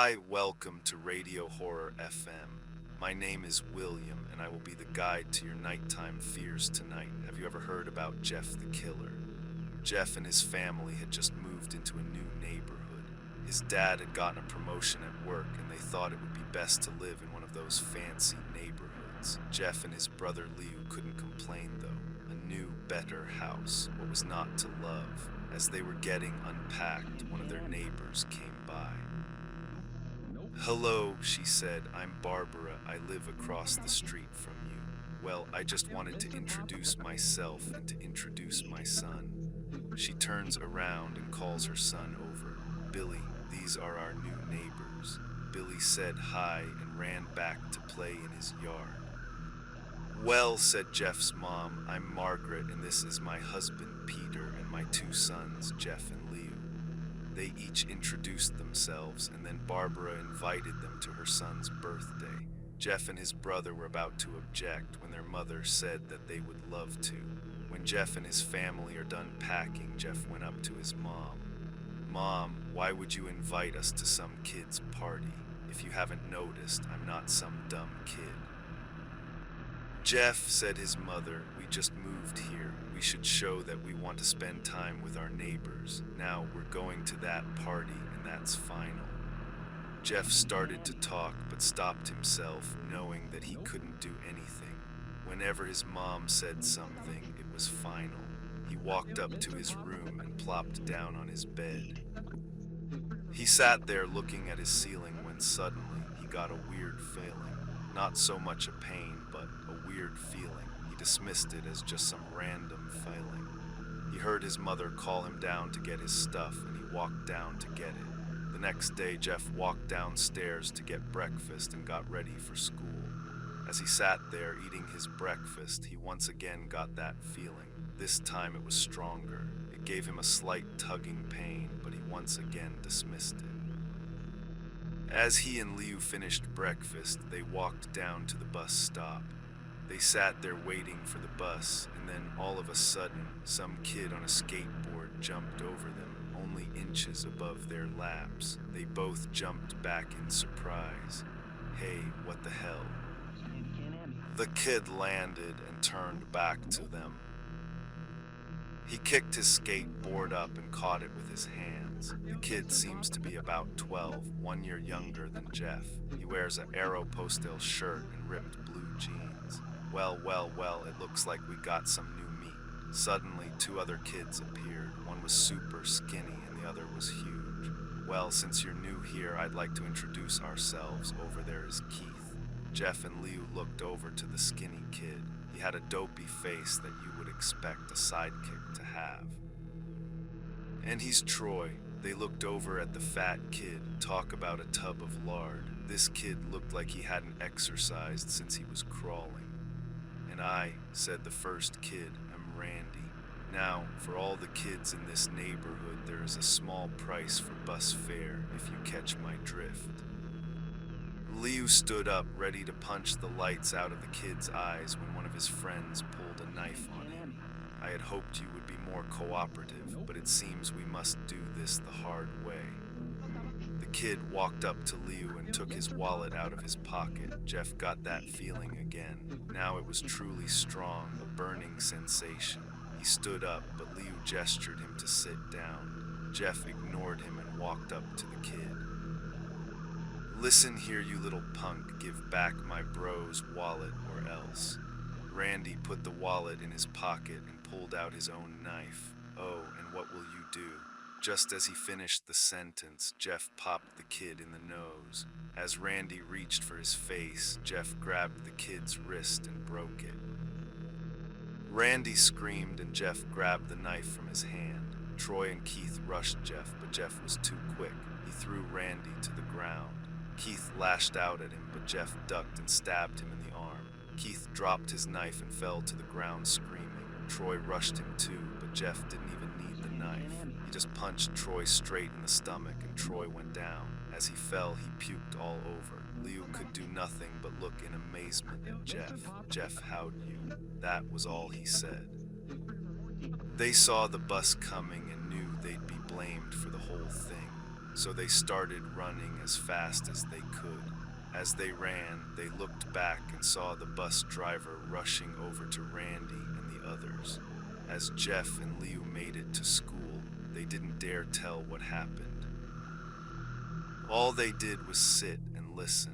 Hi, welcome to Radio Horror FM. My name is William, and I will be the guide to your nighttime fears tonight. Have you ever heard about Jeff the Killer? Jeff and his family had just moved into a new neighborhood. His dad had gotten a promotion at work, and they thought it would be best to live in one of those fancy neighborhoods. Jeff and his brother Liu couldn't complain, though. A new, better house. What was not to love? As they were getting unpacked, one of their neighbors came by. "Hello," she said. "I'm Barbara. I live across the street from you. Well, I just wanted to introduce myself and to introduce my son." She turns around and calls her son over. "Billy, these are our new neighbors." Billy said hi and ran back to play in his yard. "Well," said Jeff's mom, "I'm Margaret, and this is my husband, Peter, and my two sons, Jeff and Liu." They each introduced themselves, and then Barbara invited them to her son's birthday. Jeff and his brother were about to object when their mother said that they would love to. When Jeff and his family are done packing, Jeff went up to his mom. "Mom, why would you invite us to some kid's party? If you haven't noticed, I'm not some dumb kid." "Jeff," said his mother, "we just moved here. We should show that we want to spend time with our neighbors. Now we're going to that party, and that's final." Jeff started to talk, but stopped himself, knowing that he couldn't do anything. Whenever his mom said something, it was final. He walked up to his room and plopped down on his bed. He sat there looking at his ceiling when suddenly he got a weird feeling. Not so much a pain, but a weird feeling. He dismissed it as just some random feeling. He heard his mother call him down to get his stuff, and he walked down to get it. The next day, Jeff walked downstairs to get breakfast and got ready for school. As he sat there eating his breakfast, he once again got that feeling. This time it was stronger. It gave him a slight tugging pain, but he once again dismissed it. As he and Liu finished breakfast, they walked down to the bus stop. They sat there waiting for the bus, and then all of a sudden, some kid on a skateboard jumped over them, only inches above their laps. They both jumped back in surprise. "Hey, what the hell?" The kid landed and turned back to them. He kicked his skateboard up and caught it with his hands. The kid seems to be about 12, 1 year younger than Jeff. He wears an Aeropostale shirt and ripped blue jeans. Well, it looks like we got some new meat. Suddenly, two other kids appeared. One was super skinny and the other was huge. "Well, since you're new here, I'd like to introduce ourselves. Over there is Keith." Jeff and Liu looked over to the skinny kid. He had a dopey face that you would expect a sidekick to have. "And he's Troy." They looked over at the fat kid. Talk about a tub of lard. This kid looked like he hadn't exercised since he was crawling. "And I," said the first kid, "am Randy. Now, for all the kids in this neighborhood, there is a small price for bus fare, if you catch my drift." Liu stood up, ready to punch the lights out of the kid's eyes when one of his friends pulled a knife on him. "I had hoped you would be more cooperative, but it seems we must do this the hard way." The kid walked up to Liu and took his wallet out of his pocket. Jeff got that feeling again. Now it was truly strong, a burning sensation. He stood up, but Liu gestured him to sit down. Jeff ignored him and walked up to the kid. "Listen here, you little punk, give back my bro's wallet or else." Randy put the wallet in his pocket and pulled out his own knife. "Oh, and what will you do?" Just as he finished the sentence, Jeff popped the kid in the nose. As Randy reached for his face, Jeff grabbed the kid's wrist and broke it. Randy screamed and Jeff grabbed the knife from his hand. Troy and Keith rushed Jeff, but Jeff was too quick. He threw Randy to the ground. Keith lashed out at him, but Jeff ducked and stabbed him in the arm. Keith dropped his knife and fell to the ground screaming. Troy rushed him too, but Jeff didn't even need the knife. He just punched Troy straight in the stomach and Troy went down. As he fell, he puked all over. Liu could do nothing but look in amazement at Jeff. "Jeff, how'd you?" That was all he said. They saw the bus coming and knew they'd be blamed for the whole thing. so they started running as fast as they could. As they ran, they looked back and saw the bus driver rushing over to Randy and the others. As Jeff and Liu made it to school, they didn't dare tell what happened. All they did was sit and listen.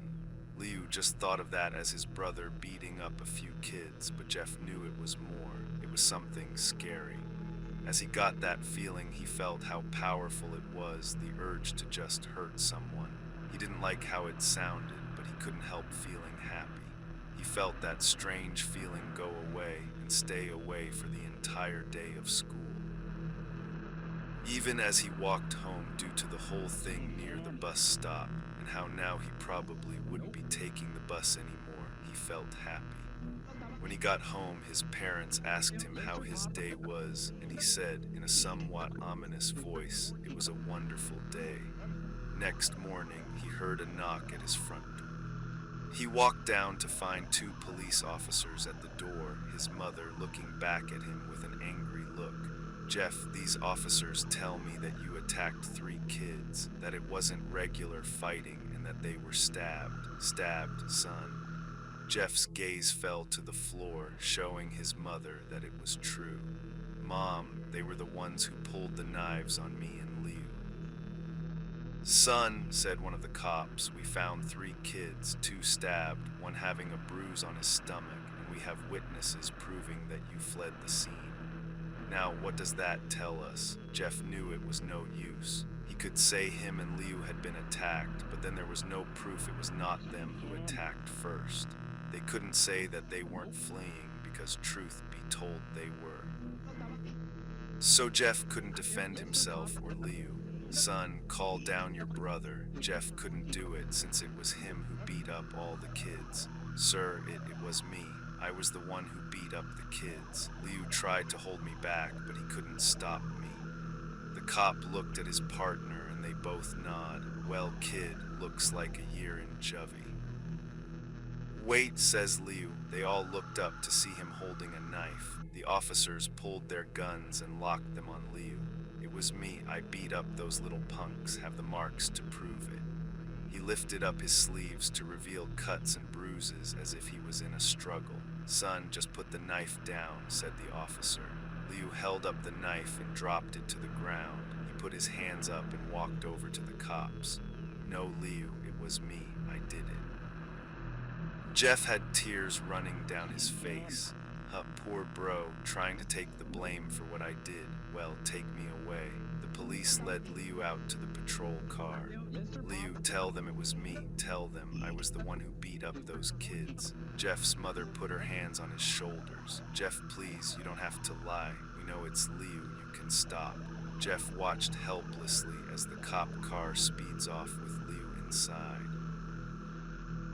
Liu just thought of that as his brother beating up a few kids, but Jeff knew it was more. It was something scary. As he got that feeling, he felt how powerful it was, the urge to just hurt someone. He didn't like how it sounded, but he couldn't help feeling happy. He felt that strange feeling go away and stay away for the entire day of school. Even as he walked home due to the whole thing near the bus stop, and how now he probably wouldn't be taking the bus anymore, he felt happy. When he got home, his parents asked him how his day was, and he said, in a somewhat ominous voice, it was a wonderful day. Next morning, he heard a knock at his front door. He walked down to find 2 police officers at the door, his mother looking back at him with an angry look. Jeff, these officers tell me that you attacked 3 kids, that it wasn't regular fighting, and that they were stabbed. Stabbed, son. Jeff's gaze fell to the floor, showing his mother that it was true. Mom, they were the ones who pulled the knives on me and Liu. Son, said one of the cops, we found 3 kids, 2 stabbed, one having a bruise on his stomach, and we have witnesses proving that you fled the scene. Now, what does that tell us? Jeff knew it was no use. He could say him and Liu had been attacked, but then there was no proof it was not them who attacked first. They couldn't say that they weren't fleeing because, truth be told, they were. So Jeff couldn't defend himself or Liu. Son, call down your brother. Jeff couldn't do it since it was him who beat up all the kids. Sir, it was me. I was the one who beat up the kids. Liu tried to hold me back, but he couldn't stop me. The cop looked at his partner and they both nod. Well, kid, looks like a year in juvie. Wait, says Liu. They all looked up to see him holding a knife. The officers pulled their guns and locked them on Liu. It was me. I beat up those little punks, have the marks to prove it. He lifted up his sleeves to reveal cuts and bruises as if he was in a struggle. Son, just put the knife down, said the officer. Liu held up the knife and dropped it to the ground. He put his hands up and walked over to the cops. No, Liu, it was me. I did it. Jeff had tears running down his face. Poor bro, trying to take the blame for what I did. Well, take me away. The police led Liu out to the patrol car. Liu, tell them it was me. Tell them I was the one who beat up those kids. Jeff's mother put her hands on his shoulders. Jeff, please, you don't have to lie. We know it's Liu. You can stop. Jeff watched helplessly as the cop car speeds off with Liu inside.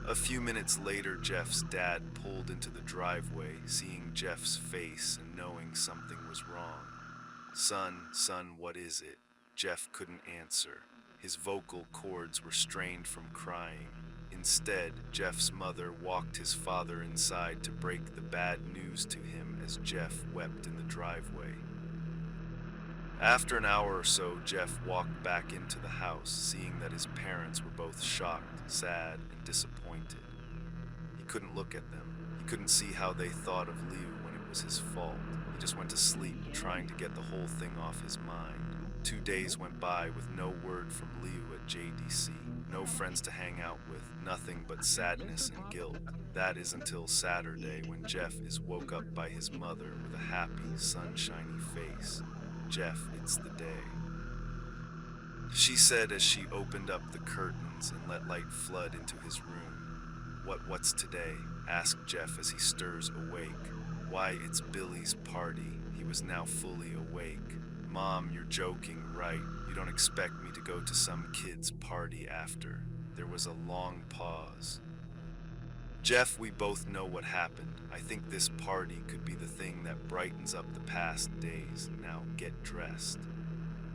A few minutes later, Jeff's dad pulled into the driveway, seeing Jeff's face and knowing something was wrong. Son, what is it? Jeff couldn't answer. His vocal cords were strained from crying. Instead, Jeff's mother walked his father inside to break the bad news to him as Jeff wept in the driveway. After an hour or so, Jeff walked back into the house, seeing that his parents were both shocked, sad, and disappointed. He couldn't look at them. He couldn't see how they thought of Liu when it was his fault. He just went to sleep, trying to get the whole thing off his mind. 2 days went by with no word from Liu at JDC. No friends to hang out with, nothing but sadness and guilt. That is until Saturday, when Jeff is woke up by his mother with a happy, sunshiny face. Jeff, it's the day. She said as she opened up the curtains and let light flood into his room. What's today? Asked Jeff as he stirs awake. Why, it's Billy's party. He was now fully awake. Mom, you're joking, right? You don't expect me to go to some kid's party after. There was a long pause. Jeff, we both know what happened. I think this party could be the thing that brightens up the past days. Now get dressed.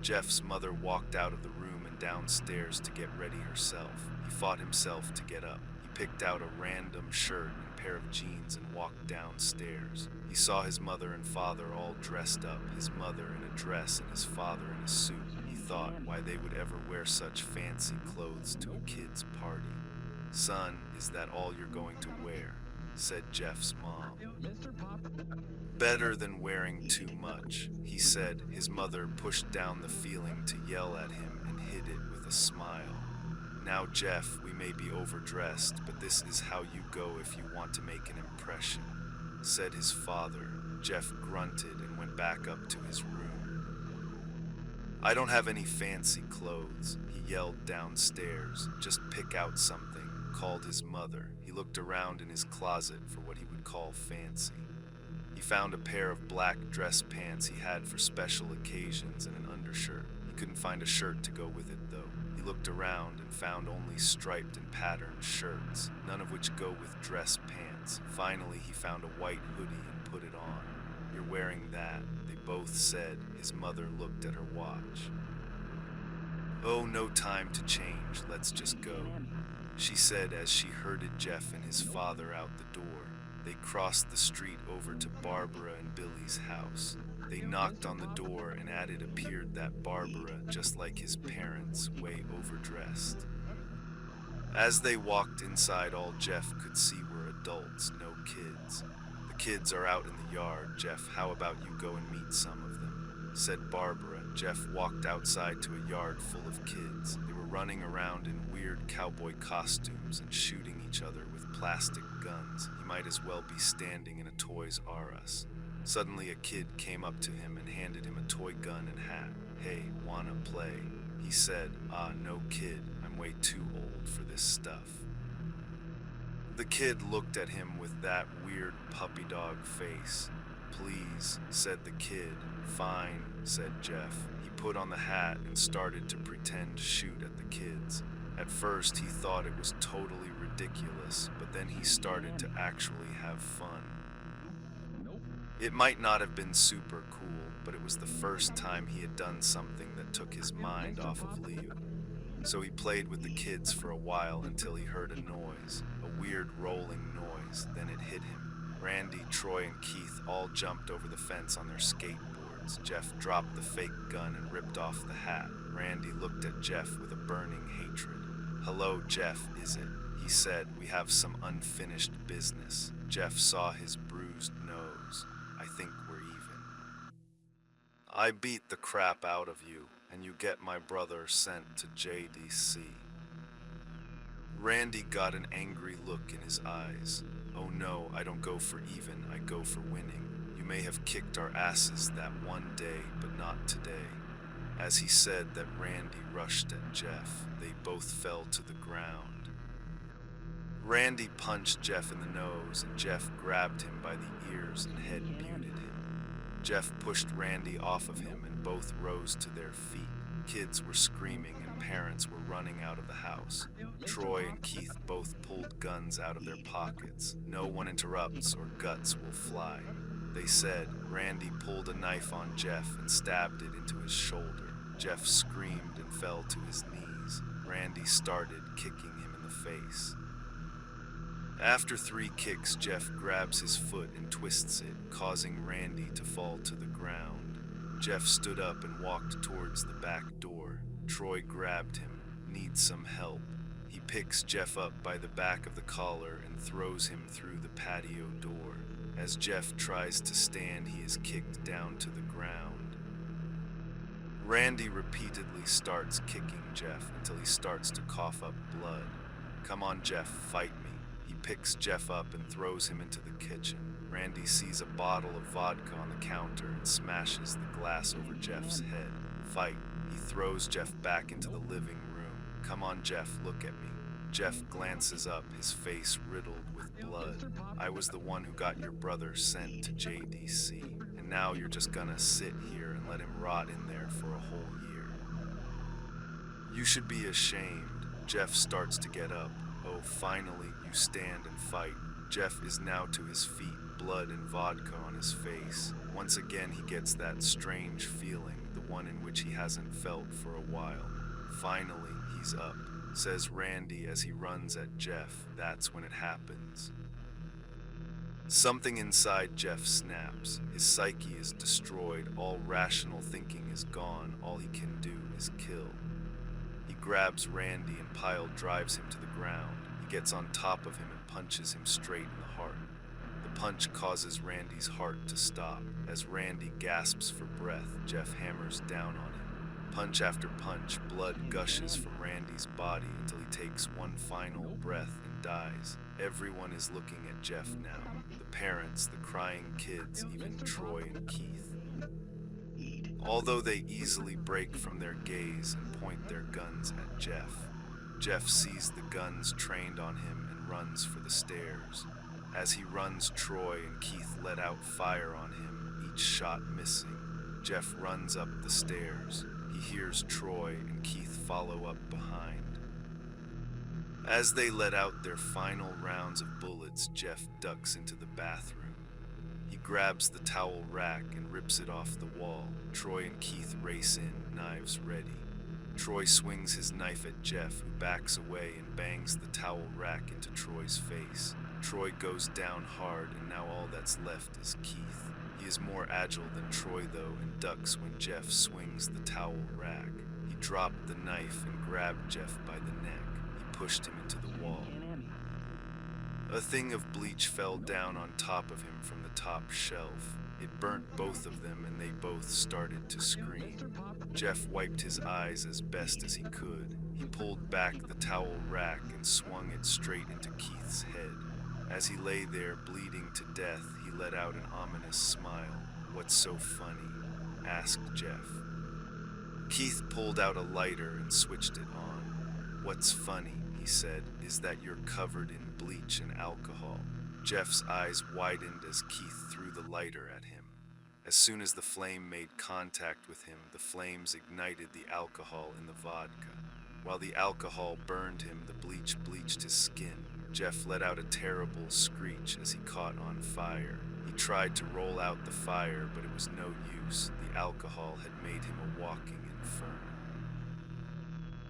Jeff's mother walked out of the room and downstairs to get ready herself. He fought himself to get up. He picked out a random shirt and pair of jeans and walked downstairs. He saw his mother and father all dressed up, his mother in a dress and his father in a suit. He thought why they would ever wear such fancy clothes to a kid's party. "Son, is that all you're going to wear?" said Jeff's mom. "Better than wearing too much," he said. His mother pushed down the feeling to yell at him and hid it with a smile. "Now, Jeff, we may be overdressed, but this is how you go if you want to make an impression," said his father. Jeff grunted and went back up to his room. "I don't have any fancy clothes," he yelled downstairs. "Just pick out something," called his mother. He looked around in his closet for what he would call fancy. He found a pair of black dress pants he had for special occasions and an undershirt. He couldn't find a shirt to go with it, though. He looked around and found only striped and patterned shirts, none of which go with dress pants. Finally, he found a white hoodie and put it on. "You're wearing that," they both said. His mother looked at her watch. "Oh, no time to change. Let's just go," she said as she herded Jeff and his father out the door. They crossed the street over to Barbara and Billy's house. They knocked on the door and at it appeared that Barbara, just like his parents, way overdressed. As they walked inside, all Jeff could see were adults, no kids. "The kids are out in the yard, Jeff. How about you go and meet some of them?" said Barbara. Jeff walked outside to a yard full of kids. They were running around in weird cowboy costumes and shooting each other with plastic guns. He might as well be standing in a Toys R Us. Suddenly a kid came up to him and handed him a toy gun and hat. "Hey, wanna play?" he said. No kid. I'm way too old for this stuff." The kid looked at him with that weird puppy dog face. "Please," said the kid. "Fine," said Jeff. He put on the hat and started to pretend to shoot at the kids. At first, he thought it was totally ridiculous, but then he started to actually have fun. It might not have been super cool, but it was the first time he had done something that took his mind off of Leo. So he played with the kids for a while until he heard a noise, a weird rolling noise. Then it hit him. Randy, Troy, and Keith all jumped over the fence on their skateboards. Jeff dropped the fake gun and ripped off the hat. Randy looked at Jeff with a burning hatred. "Hello, Jeff, is it?" he said. "We have some unfinished business." Jeff saw his bruised nose. "I think we're even. I beat the crap out of you, and you get my brother sent to JDC." Randy got an angry look in his eyes. "Oh no, I don't go for even, I go for winning. You may have kicked our asses that one day, but not today." As he said that, Randy rushed at Jeff. They both fell to the ground. Randy punched Jeff in the nose, and Jeff grabbed him by the ears and head-butted him. Jeff pushed Randy off of him, and both rose to their feet. Kids were screaming, and parents were running out of the house. Troy and Keith both pulled guns out of their pockets. "No one interrupts or guts will fly," they said. Randy pulled a knife on Jeff and stabbed it into his shoulder. Jeff screamed and fell to his knees. Randy started kicking him in the face. After 3 kicks, Jeff grabs his foot and twists it, causing Randy to fall to the ground. Jeff stood up and walked towards the back door. Troy grabbed him. "Need some help." He picks Jeff up by the back of the collar and throws him through the patio door. As Jeff tries to stand, he is kicked down to the ground. Randy repeatedly starts kicking Jeff until he starts to cough up blood. "Come on, Jeff, fight me." He picks Jeff up and throws him into the kitchen. Randy sees a bottle of vodka on the counter and smashes the glass over Jeff's head. "Fight." He throws Jeff back into the living room. "Come on, Jeff, look at me." Jeff glances up, his face riddled with blood. "I was the one who got your brother sent to JDC, and now you're just gonna sit here and let him rot in there for a whole year. You should be ashamed." Jeff starts to get up. "Oh, finally, you stand and fight." Jeff is now to his feet, blood and vodka on his face. Once again, he gets that strange feeling, the one in which he hasn't felt for a while. Finally, he's up, says Randy as he runs at Jeff. That's when it happens. Something inside Jeff snaps. His psyche is destroyed. All rational thinking is gone. All he can do is kill. He grabs Randy and Pyle drives him to the ground. He gets on top of him and punches him straight in the heart. The punch causes Randy's heart to stop. As Randy gasps for breath, Jeff hammers down on him. Punch after punch, blood gushes from Randy's body until he takes one final breath and dies. Everyone is looking at Jeff now. The parents, the crying kids, even Troy and Keith. Although they easily break from their gaze and point their guns at Jeff, Jeff sees the guns trained on him and runs for the stairs. As he runs, Troy and Keith let out fire on him, each shot missing. Jeff runs up the stairs. He hears Troy and Keith follow up behind. As they let out their final rounds of bullets, Jeff ducks into the bathroom. He grabs the towel rack and rips it off the wall. Troy and Keith race in, knives ready. Troy swings his knife at Jeff, who backs away and bangs the towel rack into Troy's face. Troy goes down hard, and now all that's left is Keith. He is more agile than Troy, though, and ducks when Jeff swings the towel rack. He dropped the knife and grabbed Jeff by the neck. He pushed him into the wall. A thing of bleach fell down on top of him from the top shelf. It burnt both of them, and they both started to scream. Jeff wiped his eyes as best as he could. He pulled back the towel rack and swung it straight into Keith's head. As he lay there bleeding to death, he let out an ominous smile. "What's so funny?" asked Jeff. Keith pulled out a lighter and switched it on. "What's funny," he said, "is that you're covered in bleach and alcohol." Jeff's eyes widened as Keith threw the lighter at him. As soon as the flame made contact with him, the flames ignited the alcohol in the vodka. While the alcohol burned him, the bleach bleached his skin. Jeff let out a terrible screech as he caught on fire. He tried to roll out the fire, but it was no use. The alcohol had made him a walking inferno.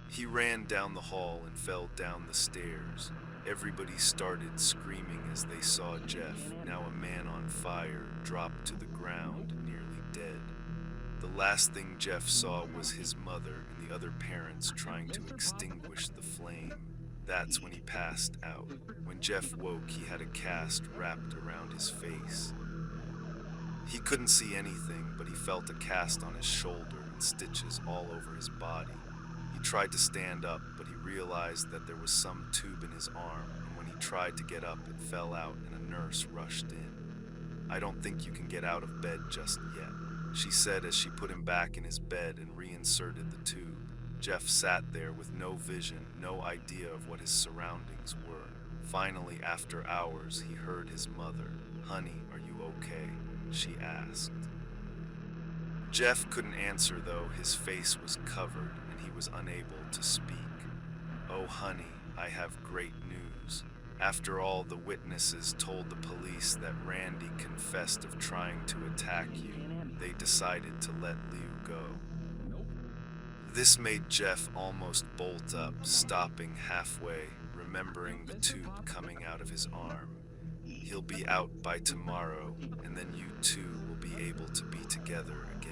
He ran down the hall and fell down the stairs. Everybody started screaming as they saw Jeff, now a man on fire, drop to the ground, nearly dead. The last thing Jeff saw was his mother and the other parents trying to extinguish the flame. That's when he passed out. When Jeff woke, he had a cast wrapped around his face. He couldn't see anything, but he felt a cast on his shoulder and stitches all over his body. He tried to stand up, but he realized that there was some tube in his arm, and when he tried to get up, it fell out and a nurse rushed in. "I don't think you can get out of bed just yet," she said as she put him back in his bed and reinserted the tube. Jeff sat there with no vision, no idea of what his surroundings were. Finally, after hours, he heard his mother. "Honey, are you okay?" she asked. Jeff couldn't answer, though. His face was covered and he was unable to speak. "Oh, honey, I have great news. After all, the witnesses told the police that Randy confessed of trying to attack you. They decided to let Liu go." This made Jeff almost bolt up, stopping halfway, remembering the tube coming out of his arm. He'll be out by tomorrow, and then you two will be able to be together again.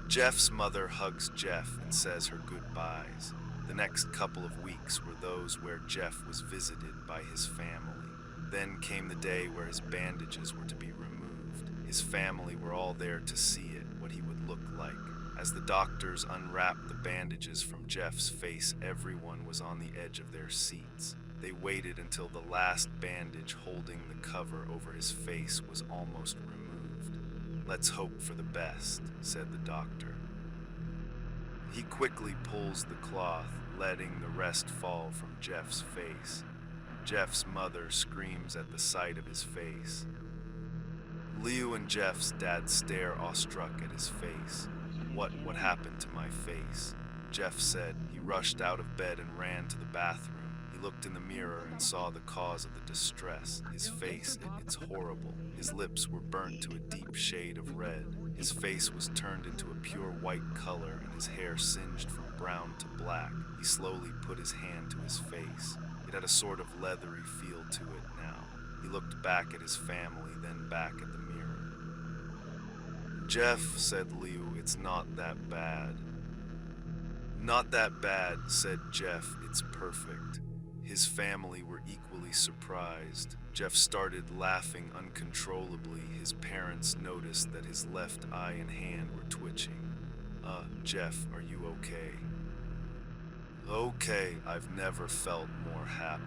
Jeff's mother hugs Jeff and says her goodbyes. The next couple of weeks were those where Jeff was visited by his family. Then came the day where his bandages were to be removed. His family were all there to see it, what he would look like. As the doctors unwrapped the bandages from Jeff's face, everyone was on the edge of their seats. They waited until the last bandage holding the cover over his face was almost removed. "Let's hope for the best," said the doctor. He quickly pulls the cloth, letting the rest fall from Jeff's face. Jeff's mother screams at the sight of his face. Liu and Jeff's dad stare awestruck at his face. What happened to my face?" Jeff said. He rushed out of bed and ran to the bathroom. He looked in the mirror and saw the cause of the distress. His face, it's horrible. His lips were burnt to a deep shade of red. His face was turned into a pure white color and his hair singed from brown to black. He slowly put his hand to his face. It had a sort of leathery feel to it now. He looked back at his family, then back at the mirror. "Jeff," said Liu, "it's not that bad." "Not that bad," said Jeff, "it's perfect." His family were equally surprised. Jeff started laughing uncontrollably. His parents noticed that his left eye and hand were twitching. Jeff, are you okay?" "Okay, I've never felt more happy."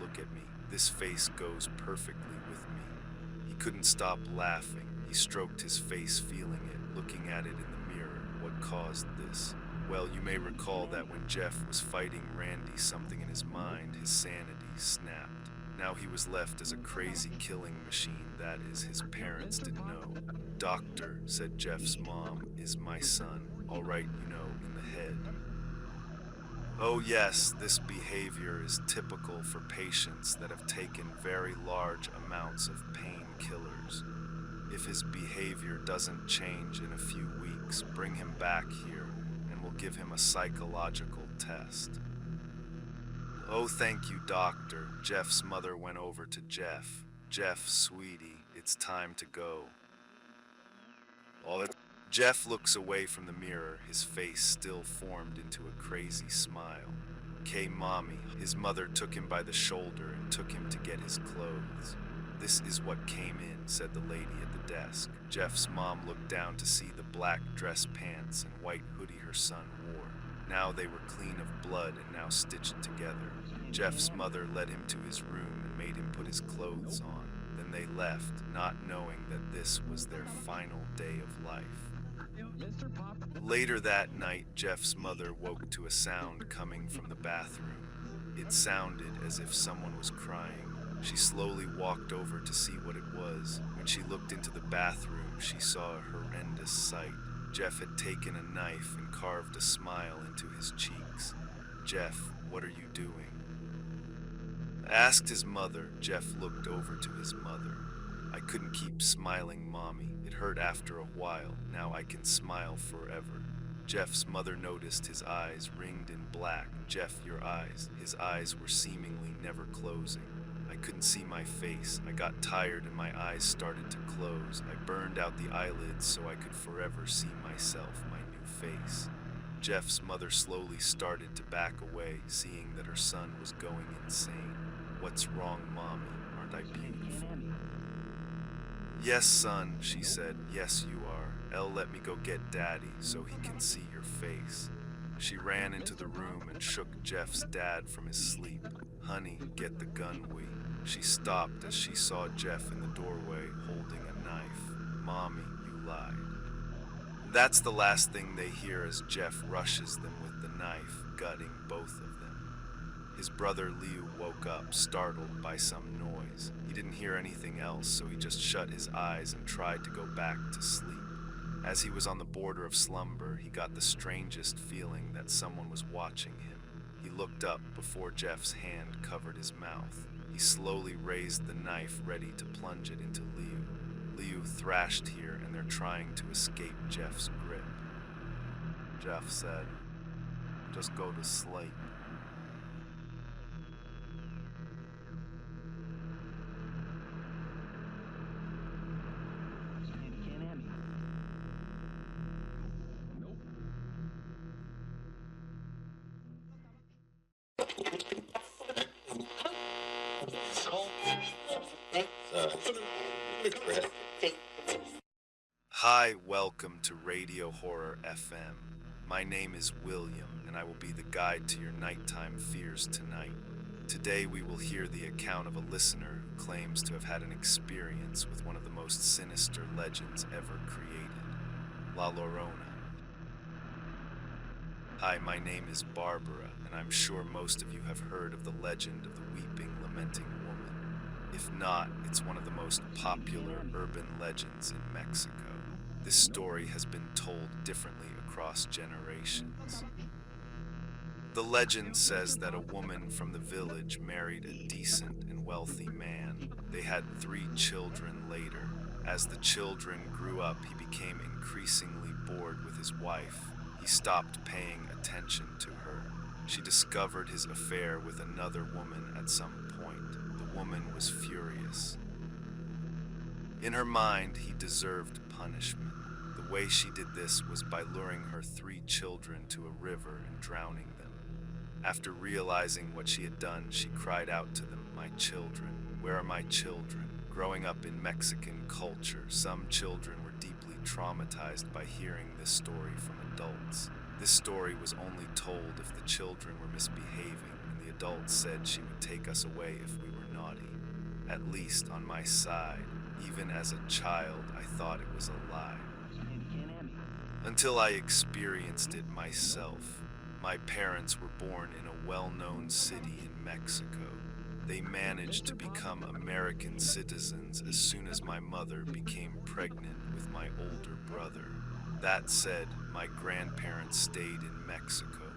"Look at me. This face goes perfectly with me." He couldn't stop laughing. He stroked his face, feeling it, looking at it in the mirror. What caused this? Well, you may recall that when Jeff was fighting Randy, something in his mind, his sanity, snapped. Now he was left as a crazy killing machine. That is, his parents didn't know. "Doctor," said Jeff's mom, "is my son all right, in the head?" "Oh yes, this behavior is typical for patients that have taken very large amounts of painkillers. If his behavior doesn't change in a few weeks, bring him back here and we'll give him a psychological test." "Oh, thank you, doctor." Jeff's mother went over to Jeff. "Jeff, sweetie, it's time to go." Jeff looks away from the mirror, his face still formed into a crazy smile. "'Kay, mommy." His mother took him by the shoulder and took him to get his clothes. "This is what came in," said the lady at the desk. Jeff's mom looked down to see the black dress pants and white hoodie her son wore. Now they were clean of blood and now stitched together. Jeff's mother led him to his room and made him put his clothes on. Then they left, not knowing that this was their final day of life. Later that night, Jeff's mother woke to a sound coming from the bathroom. It sounded as if someone was crying. She slowly walked over to see what it was. When she looked into the bathroom, she saw a horrendous sight. Jeff had taken a knife and carved a smile into his cheeks. "Jeff, what are you doing?" Asked his mother. Jeff looked over to his mother. "I couldn't keep smiling, Mommy. It hurt after a while. Now I can smile forever." Jeff's mother noticed his eyes ringed in black. "Jeff, your eyes." His eyes were seemingly never closing. "I couldn't see my face. I got tired and my eyes started to close. I burned out the eyelids so I could forever see myself, my new face." Jeff's mother slowly started to back away, seeing that her son was going insane. "What's wrong, Mommy? Aren't I beautiful?" "Yes, son," she said. "Yes, you are. Elle, let me go get Daddy so he can see your face." She ran into the room and shook Jeff's dad from his sleep. "Honey, get the gun, we." She stopped as she saw Jeff in the doorway holding a knife. "Mommy, you lied." That's the last thing they hear as Jeff rushes them with the knife, gutting both of them. His brother Liu woke up, startled by some noise. He didn't hear anything else, so he just shut his eyes and tried to go back to sleep. As he was on the border of slumber, he got the strangest feeling that someone was watching him. He looked up before Jeff's hand covered his mouth. He slowly raised the knife, ready to plunge it into Liu. Liu thrashed here, and they're trying to escape Jeff's grip. Jeff said, "Just go to sleep." Hi, welcome to Radio Horror FM. My name is William, and I will be the guide to your nighttime fears tonight. Today we will hear the account of a listener who claims to have had an experience with one of the most sinister legends ever created, La Llorona. Hi, my name is Barbara, and I'm sure most of you have heard of the legend of the weeping, lamenting woman. If not, it's one of the most popular urban legends in Mexico. This story has been told differently across generations. The legend says that a woman from the village married a decent and wealthy man. They had 3 children later. As the children grew up, he became increasingly bored with his wife. He stopped paying attention to her. She discovered his affair with another woman at some point. The woman was furious. In her mind, he deserved punishment. The way she did this was by luring her 3 children to a river and drowning them. After realizing what she had done, she cried out to them, "My children, where are my children?" Growing up in Mexican culture, some children were deeply traumatized by hearing this story from adults. This story was only told if the children were misbehaving, and the adults said she would take us away if we were naughty. At least on my side, even as a child, I thought it was a lie. Until I experienced it myself. My parents were born in a well-known city in Mexico. They managed to become American citizens as soon as my mother became pregnant with my older brother. That said, my grandparents stayed in Mexico.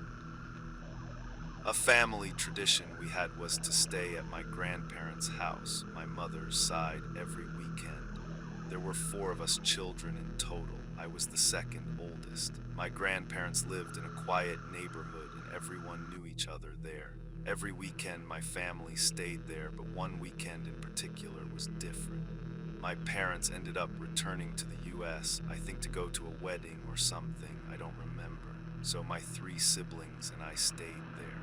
A family tradition we had was to stay at my grandparents' house, my mother's side, every weekend. There were 4 of us children in total. I was the second oldest. My grandparents lived in a quiet neighborhood and everyone knew each other there. Every weekend my family stayed there, but one weekend in particular was different. My parents ended up returning to the US, I think to go to a wedding or something, I don't remember. So my 3 siblings and I stayed there.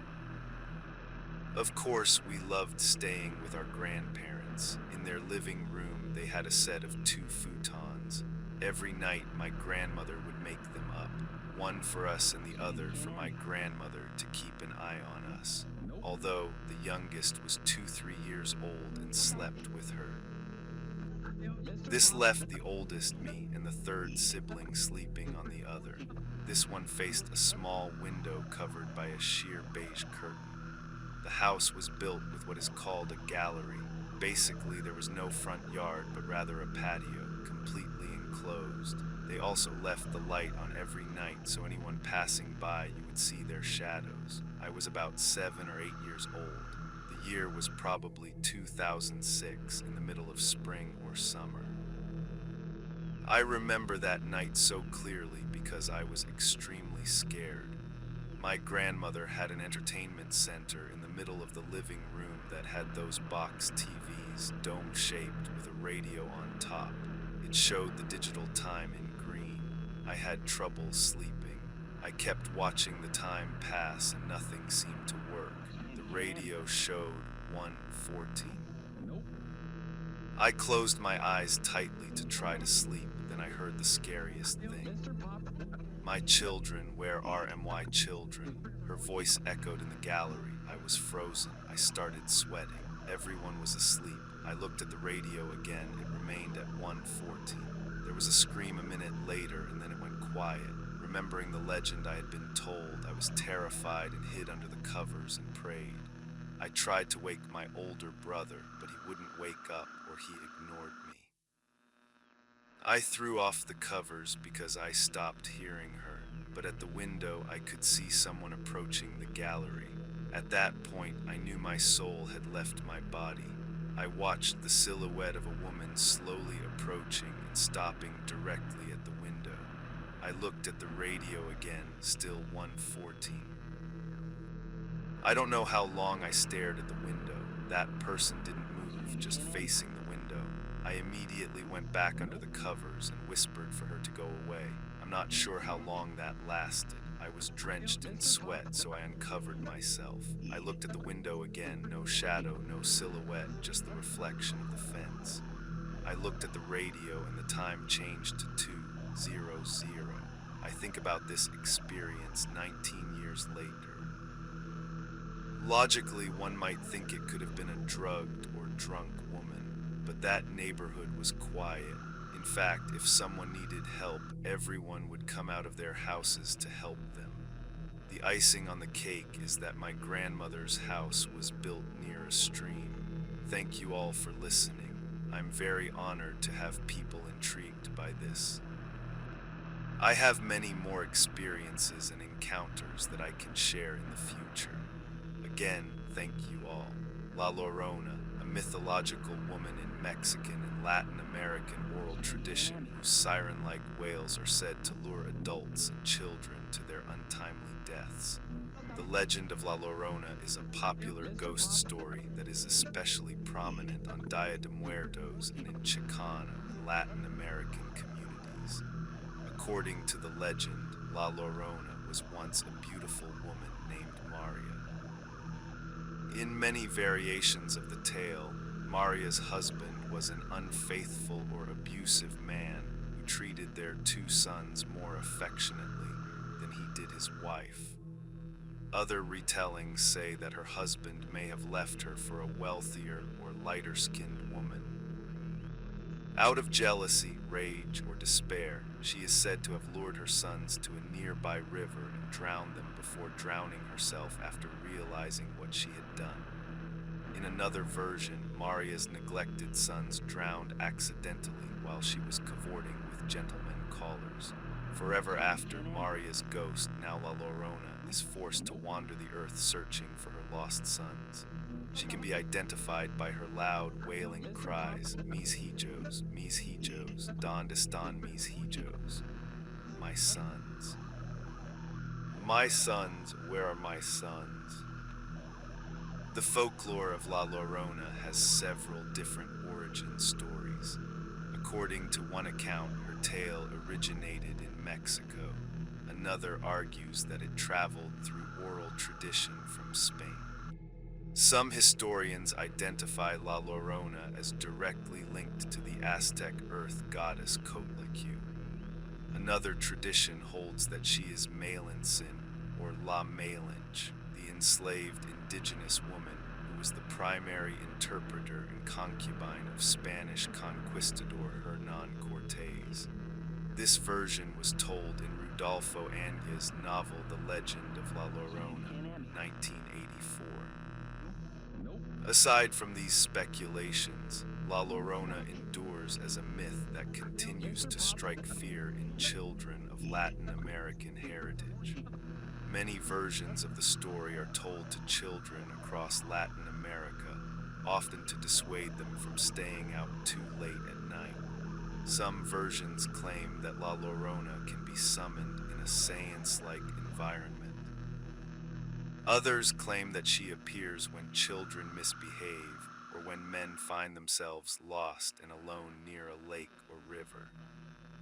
Of course, we loved staying with our grandparents. In their living room, they had a set of 2 futons. Every night, my grandmother would make them up, one for us and the other for my grandmother to keep an eye on us, although the youngest was 2-3 years old and slept with her. This left the oldest, me, and the 3rd sibling sleeping on the other. This one faced a small window covered by a sheer beige curtain. The house was built with what is called a gallery. Basically, there was no front yard, but rather a patio, completely enclosed. They also left the light on every night, so anyone passing by, you would see their shadows. I was about 7 or 8 years old. The year was probably 2006, in the middle of spring or summer. I remember that night so clearly because I was extremely scared. My grandmother had an entertainment center in the middle of the living room that had those box TVs, dome-shaped with a radio on top. It showed the digital time in green. I had trouble sleeping. I kept watching the time pass and nothing seemed to work. The radio showed 1:14. I closed my eyes tightly to try to sleep, then I heard the scariest thing. "My children, where are my children?" Her voice echoed in the gallery. I was frozen. I started sweating. Everyone was asleep. I looked at the radio again. It remained at 1:14. There was a scream a minute later, and then it went quiet. Remembering the legend I had been told, I was terrified and hid under the covers and prayed. I tried to wake my older brother, but he wouldn't wake up or he ignored me. I threw off the covers because I stopped hearing her, but at the window I could see someone approaching the gallery. At that point, I knew my soul had left my body. I watched the silhouette of a woman slowly approaching and stopping directly at the window. I looked at the radio again, still 1:14. I don't know how long I stared at the window. That person didn't move, just facing the window. I immediately went back under the covers and whispered for her to go away. I'm not sure how long that lasted. I was drenched in sweat, so I uncovered myself. I looked at the window again, no shadow, no silhouette, just the reflection of the fence. I looked at the radio and the time changed to 2:00. I think about this experience 19 years later. Logically, one might think it could have been a drugged or drunk woman, but that neighborhood was quiet. In fact, if someone needed help, everyone would come out of their houses to help them. The icing on the cake is that my grandmother's house was built near a stream. Thank you all for listening. I'm very honored to have people intrigued by this. I have many more experiences and encounters that I can share in the future. Again, thank you all. La Llorona, a mythological woman in Mexican, and Latin American oral tradition whose siren-like wails are said to lure adults and children to their untimely deaths. The legend of La Llorona is a popular ghost story that is especially prominent on Dia de Muertos and in Chicano and Latin American communities. According to the legend, La Llorona was once a beautiful woman named Maria. In many variations of the tale, Maria's husband was an unfaithful or abusive man who treated their two sons more affectionately than he did his wife. Other retellings say that her husband may have left her for a wealthier or lighter-skinned woman. Out of jealousy, rage, or despair, she is said to have lured her sons to a nearby river and drowned them before drowning herself after realizing what she had done. In another version, Maria's neglected sons drowned accidentally while she was cavorting with gentlemen callers. Forever after, Maria's ghost, now La Llorona, is forced to wander the earth searching for her lost sons. She can be identified by her loud, wailing cries, mis hijos, donde están mis hijos? My sons. My sons, where are my sons? The folklore of La Llorona has several different origin stories. According to one account, her tale originated in Mexico. Another argues that it traveled through oral tradition from Spain. Some historians identify La Llorona as directly linked to the Aztec earth goddess Coatlicue. Another tradition holds that she is Malintzin, or La Malinche, the enslaved indigenous woman who was the primary interpreter and concubine of Spanish conquistador Hernán Cortés. This version was told in Rudolfo Anya's novel The Legend of La Llorona, 1984. Aside from these speculations, La Llorona endures as a myth that continues to strike fear in children of Latin American heritage. Many versions of the story are told to children across Latin America, often to dissuade them from staying out too late at night. Some versions claim that La Llorona can be summoned in a seance-like environment. Others claim that she appears when children misbehave or when men find themselves lost and alone near a lake or river.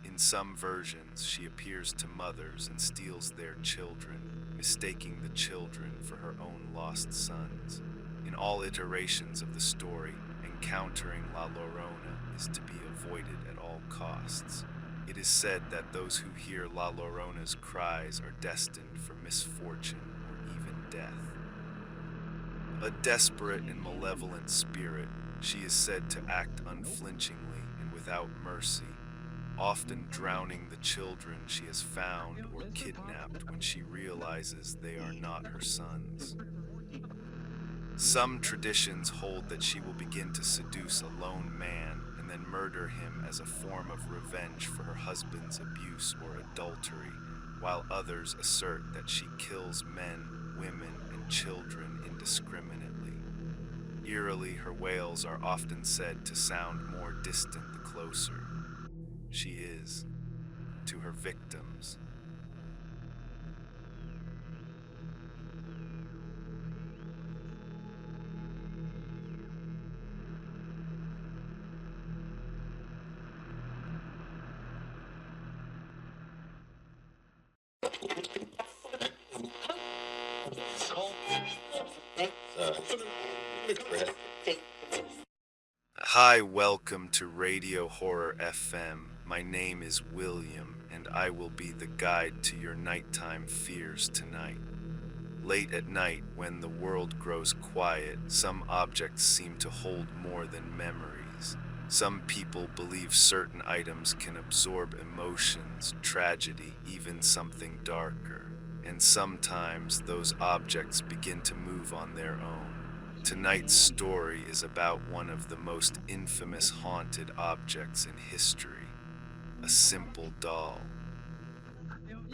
In some versions, she appears to mothers and steals their children, mistaking the children for her own lost sons. In all iterations of the story, encountering La Llorona is to be avoided at all costs. It is said that those who hear La Llorona's cries are destined for misfortune or even death. A desperate and malevolent spirit, she is said to act unflinchingly and without mercy, often drowning the children she has found or kidnapped when she realizes they are not her sons. Some traditions hold that she will begin to seduce a lone man and then murder him as a form of revenge for her husband's abuse or adultery, while others assert that she kills men, women, and children indiscriminately. Eerily, her wails are often said to sound more distant the closer she is to her victims. Hi, welcome to Radio Horror FM. My name is William, and I will be the guide to your nighttime fears tonight. Late at night, when the world grows quiet, some objects seem to hold more than memories. Some people believe certain items can absorb emotions, tragedy, even something darker. And sometimes those objects begin to move on their own. Tonight's story is about one of the most infamous haunted objects in history, a simple doll.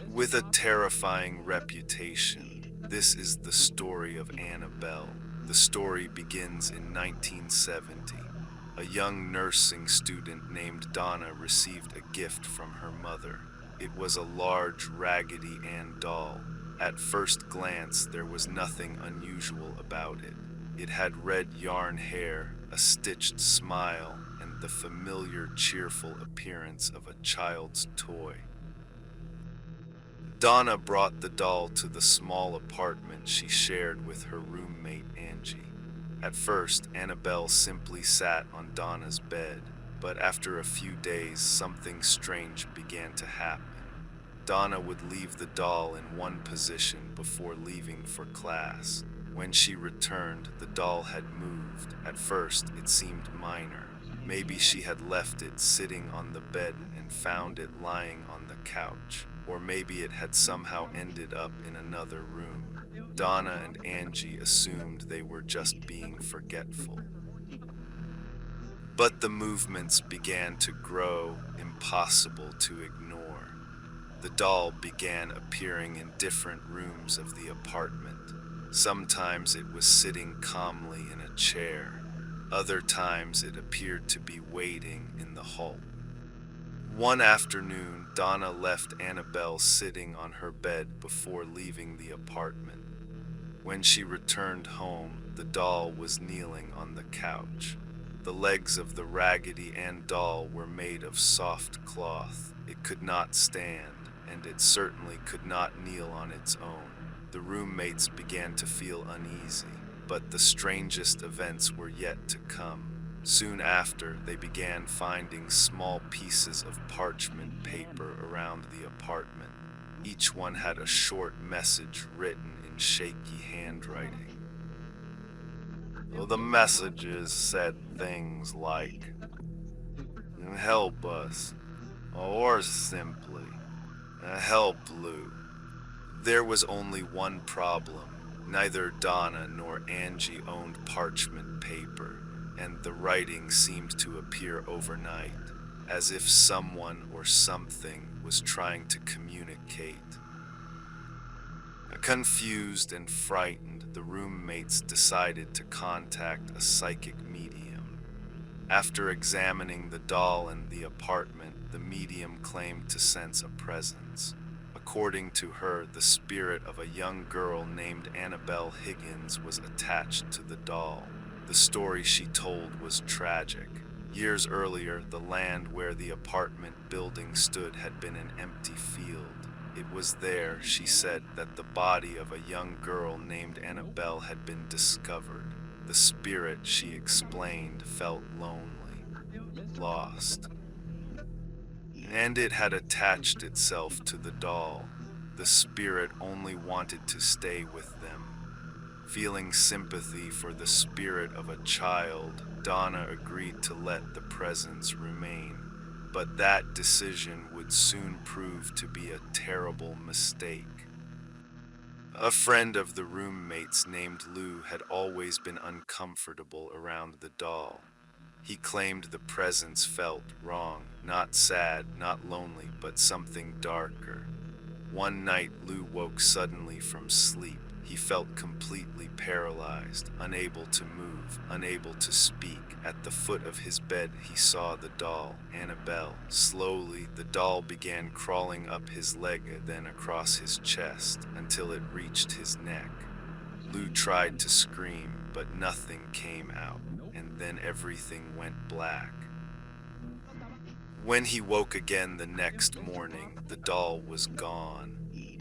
With a terrifying reputation, this is the story of Annabelle. The story begins in 1970. A young nursing student named Donna received a gift from her mother. It was a large Raggedy Ann doll. At first glance, there was nothing unusual about it. It had red yarn hair, a stitched smile, and the familiar, cheerful appearance of a child's toy. Donna brought the doll to the small apartment she shared with her roommate Angie. At first, Annabelle simply sat on Donna's bed, but after a few days, something strange began to happen. Donna would leave the doll in one position before leaving for class. When she returned, the doll had moved. At first, it seemed minor. Maybe she had left it sitting on the bed and found it lying on the couch. Or maybe it had somehow ended up in another room. Donna and Angie assumed they were just being forgetful. But the movements began to grow impossible to ignore. The doll began appearing in different rooms of the apartment. Sometimes it was sitting calmly in a chair. Other times it appeared to be waiting in the hall. One afternoon, Donna left Annabelle sitting on her bed before leaving the apartment. When she returned home, the doll was kneeling on the couch. The legs of the Raggedy Ann doll were made of soft cloth. It could not stand, and it certainly could not kneel on its own. The roommates began to feel uneasy, but the strangest events were yet to come. Soon after, they began finding small pieces of parchment paper around the apartment. Each one had a short message written in shaky handwriting. The messages said things like, "Help us," or simply, "Help Lou." There was only one problem. Neither Donna nor Angie owned parchment paper, and the writing seemed to appear overnight, as if someone or something was trying to communicate. Confused and frightened, the roommates decided to contact a psychic medium. After examining the doll and the apartment, the medium claimed to sense a presence. According to her, the spirit of a young girl named Annabelle Higgins was attached to the doll. The story she told was tragic. Years earlier, the land where the apartment building stood had been an empty field. It was there, she said, that the body of a young girl named Annabelle had been discovered. The spirit, she explained, felt lonely, lost. And it had attached itself to the doll. The spirit only wanted to stay with them. Feeling sympathy for the spirit of a child, Donna agreed to let the presence remain. But that decision would soon prove to be a terrible mistake. A friend of the roommates named Lou had always been uncomfortable around the doll. He claimed the presence felt wrong, not sad, not lonely, but something darker. One night, Lou woke suddenly from sleep. He felt completely paralyzed, unable to move, unable to speak. At the foot of his bed, he saw the doll, Annabelle. Slowly, the doll began crawling up his leg, then across his chest, until it reached his neck. Lou tried to scream, but nothing came out, and then everything went black. When he woke again the next morning, the doll was gone.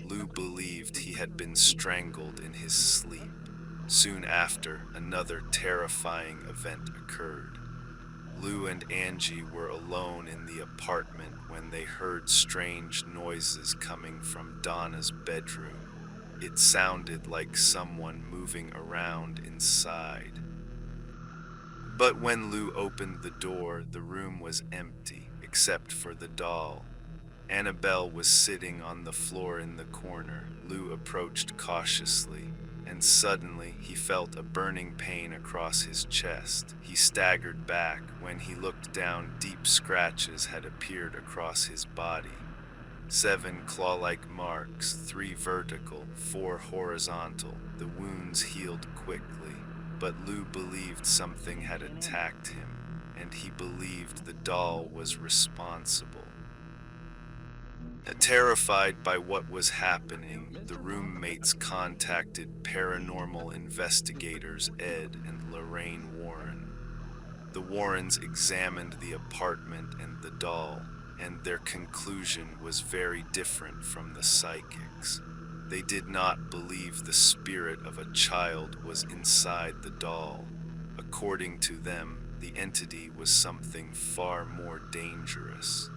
Lou believed he had been strangled in his sleep. Soon after, another terrifying event occurred. Lou and Angie were alone in the apartment when they heard strange noises coming from Donna's bedroom. It sounded like someone moving around inside. But when Lou opened the door, the room was empty, except for the doll. Annabelle was sitting on the floor in the corner. Lou approached cautiously, and suddenly he felt a burning pain across his chest. He staggered back. When he looked down, deep scratches had appeared across his body. 7 claw-like marks, 3 vertical, 4 horizontal. The wounds healed quickly, but Lou believed something had attacked him, and he believed the doll was responsible. Terrified by what was happening, the roommates contacted paranormal investigators Ed and Lorraine Warren. The Warrens examined the apartment and the doll, and their conclusion was very different from the psychics. They did not believe the spirit of a child was inside the doll. According to them, the entity was something far more dangerous.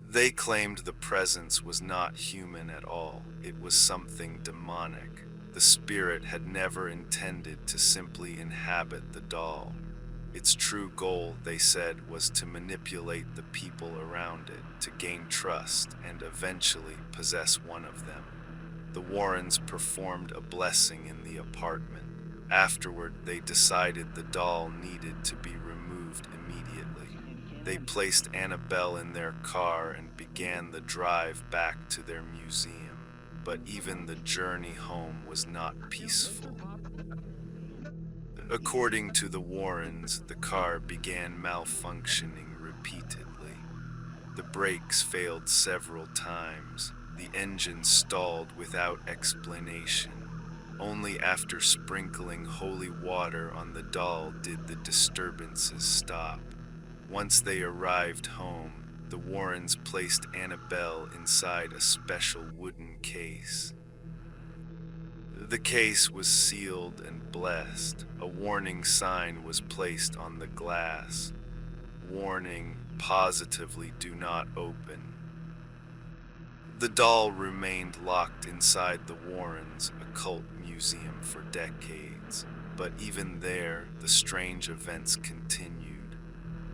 They claimed the presence was not human at all. It was something demonic. The spirit had never intended to simply inhabit the doll. Its true goal, they said, was to manipulate the people around it, to gain trust, and eventually possess one of them. The Warrens performed a blessing in the apartment. Afterward, they decided the doll needed to be removed immediately. They placed Annabelle in their car and began the drive back to their museum. But even the journey home was not peaceful. According to the Warrens, the car began malfunctioning repeatedly. The brakes failed several times. The engine stalled without explanation. Only after sprinkling holy water on the doll did the disturbances stop. Once they arrived home, the Warrens placed Annabelle inside a special wooden case. The case was sealed and blessed. A warning sign was placed on the glass. Warning, positively do not open. The doll remained locked inside the Warrens' occult museum for decades, but even there, the strange events continued.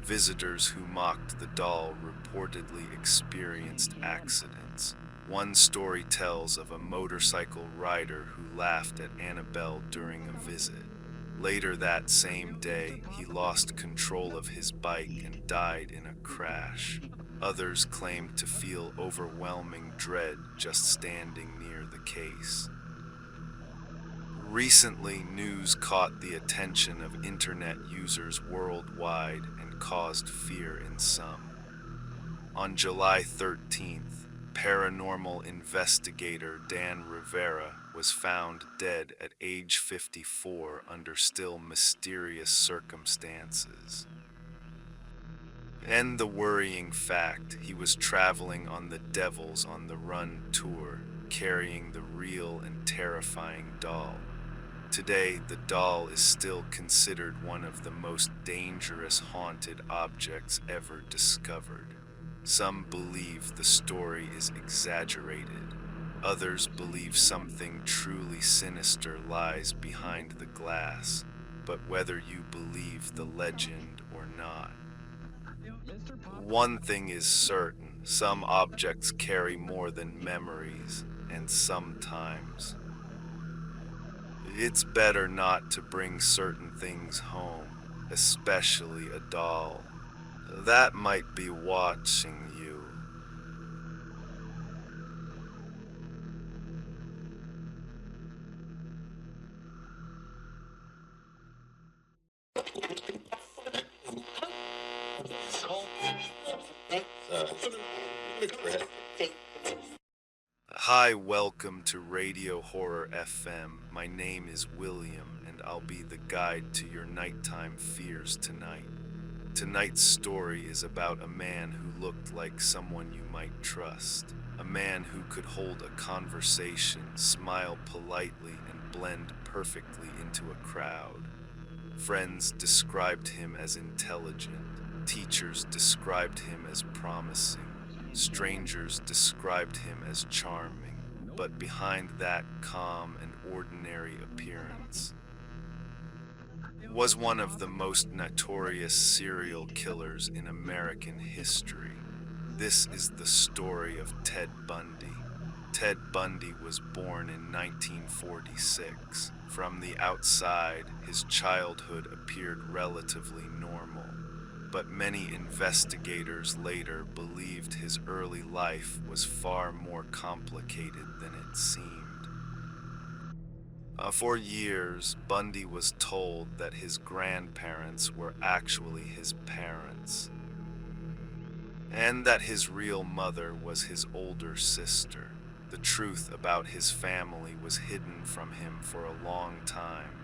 Visitors who mocked the doll reportedly experienced accidents. One story tells of a motorcycle rider who laughed at Annabelle during a visit. Later that same day, he lost control of his bike and died in a crash. Others claimed to feel overwhelming dread just standing near the case. Recently, news caught the attention of internet users worldwide and caused fear in some. On July 13th, paranormal investigator Dan Rivera was found dead at age 54 under still mysterious circumstances. And the worrying fact, he was traveling on the Devils on the Run tour, carrying the real and terrifying doll. Today, the doll is still considered one of the most dangerous haunted objects ever discovered. Some believe the story is exaggerated. Others believe something truly sinister lies behind the glass. But whether you believe the legend or not, one thing is certain: some objects carry more than memories, and sometimes it's better not to bring certain things home, especially a doll that might be watching you. Hi, welcome to Radio Horror FM. My name is William, and I'll be the guide to your nighttime fears tonight. Tonight's story is about a man who looked like someone you might trust. A man who could hold a conversation, smile politely, and blend perfectly into a crowd. Friends described him as intelligent. Teachers described him as promising. Strangers described him as charming, but behind that calm and ordinary appearance was one of the most notorious serial killers in American history. This is the story of Ted Bundy. Ted Bundy was born in 1946. From the outside, his childhood appeared relatively normal. But many investigators later believed his early life was far more complicated than it seemed. For years, Bundy was told that his grandparents were actually his parents, and that his real mother was his older sister. The truth about his family was hidden from him for a long time.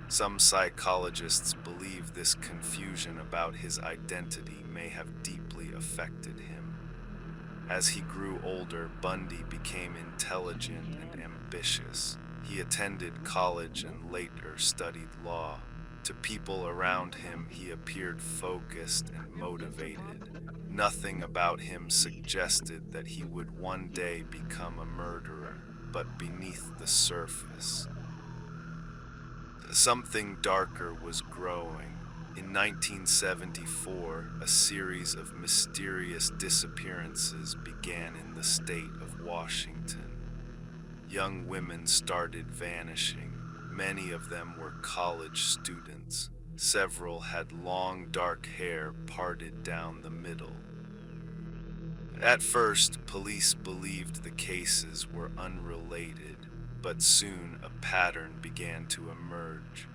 Some psychologists believe this confusion about his identity may have deeply affected him. As he grew older, Bundy became intelligent and ambitious. He attended college and later studied law. To people around him, he appeared focused and motivated. Nothing about him suggested that he would one day become a murderer, but beneath the surface, something darker was growing. In 1974, a series of mysterious disappearances began in the state of Washington. Young women started vanishing. Many of them were college students. Several had long dark hair parted down the middle. At first, police believed the cases were unrelated, but soon a pattern began to emerge.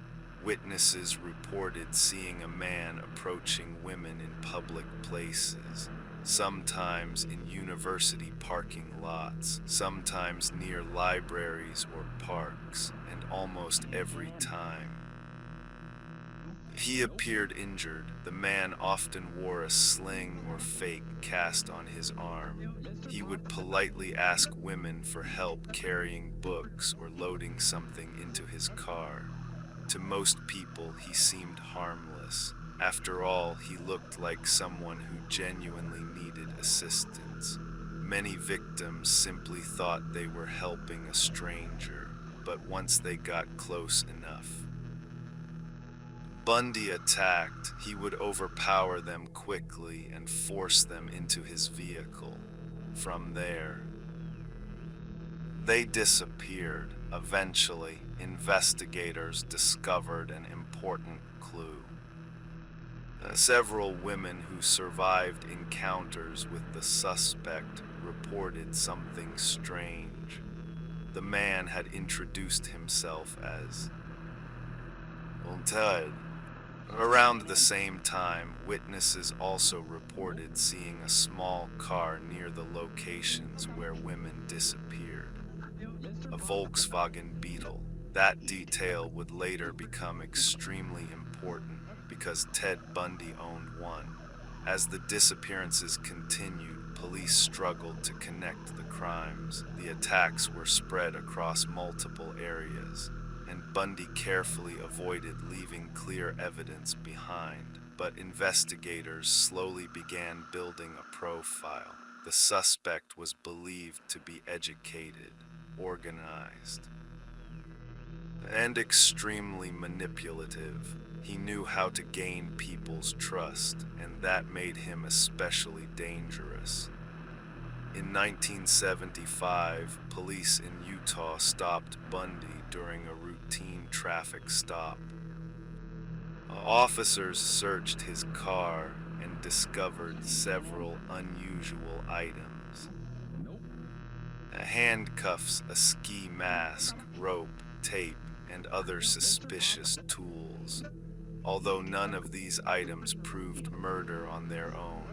Witnesses reported seeing a man approaching women in public places, sometimes in university parking lots, sometimes near libraries or parks, and almost every time he appeared injured. The man often wore a sling or fake cast on his arm. He would politely ask women for help carrying books or loading something into his car. To most people, he seemed harmless. After all, he looked like someone who genuinely needed assistance. Many victims simply thought they were helping a stranger, but once they got close enough, Bundy attacked. He would overpower them quickly and force them into his vehicle. From there, they disappeared. Eventually, investigators discovered an important clue. Several women who survived encounters with the suspect reported something strange. The man had introduced himself as Ted. Around the same time, witnesses also reported seeing a small car near the locations where women disappeared. A Volkswagen Beetle. That detail would later become extremely important because Ted Bundy owned one. As the disappearances continued, police struggled to connect the crimes. The attacks were spread across multiple areas, and Bundy carefully avoided leaving clear evidence behind. But investigators slowly began building a profile. The suspect was believed to be educated, organized, and extremely manipulative. He knew how to gain people's trust, and that made him especially dangerous. In 1975, police in Utah stopped Bundy during a routine traffic stop. Officers searched his car and discovered several unusual items. Handcuffs, a ski mask, rope, tape, and other suspicious tools, although none of these items proved murder on their own.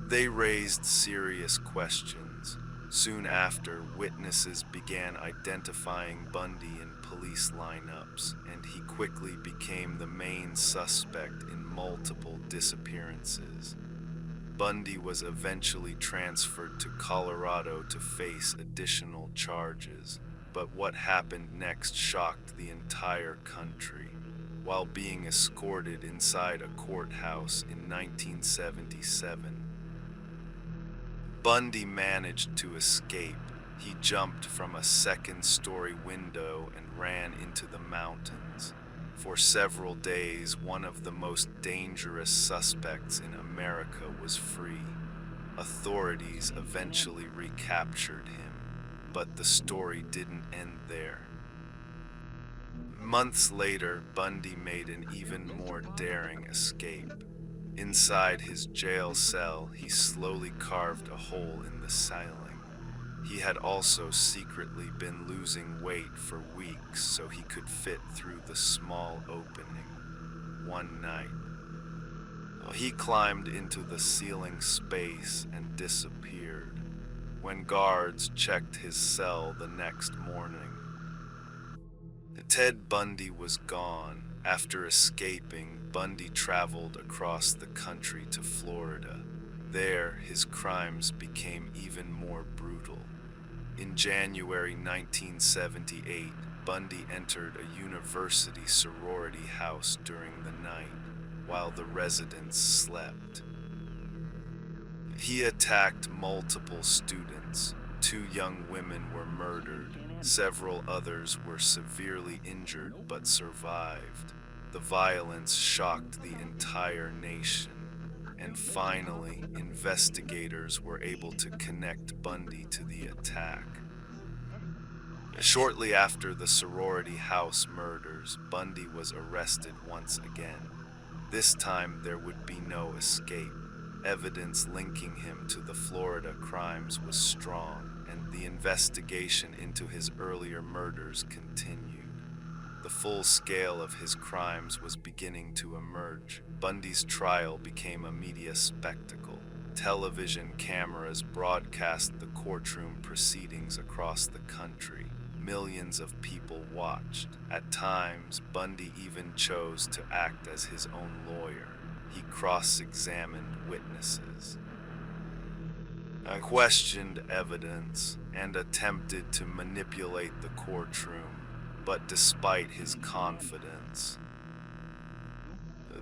They raised serious questions. Soon after, witnesses began identifying Bundy in police lineups, and he quickly became the main suspect in multiple disappearances. Bundy was eventually transferred to Colorado to face additional charges, but what happened next shocked the entire country. While being escorted inside a courthouse in 1977, Bundy managed to escape. He jumped from a second-story window and ran into the mountains. For several days, one of the most dangerous suspects in America was free. Authorities eventually recaptured him, but the story didn't end there. Months later, Bundy made an even more daring escape. Inside his jail cell, he slowly carved a hole in the ceiling. He had also secretly been losing weight for weeks so he could fit through the small opening. One night, he climbed into the ceiling space and disappeared. When guards checked his cell the next morning, Ted Bundy was gone. After escaping, Bundy traveled across the country to Florida. There, his crimes became even more brutal. In January 1978, Bundy entered a university sorority house during the night, while the residents slept. He attacked multiple students. 2 young women were murdered. Several others were severely injured but survived. The violence shocked the entire nation. And finally, investigators were able to connect Bundy to the attack. Shortly after the sorority house murders, Bundy was arrested once again. This time there would be no escape. Evidence linking him to the Florida crimes was strong, and the investigation into his earlier murders continued. The full scale of his crimes was beginning to emerge. Bundy's trial became a media spectacle. Television cameras broadcast the courtroom proceedings across the country. Millions of people watched. At times, Bundy even chose to act as his own lawyer. He cross-examined witnesses, questioned evidence, and attempted to manipulate the courtroom. But despite his confidence,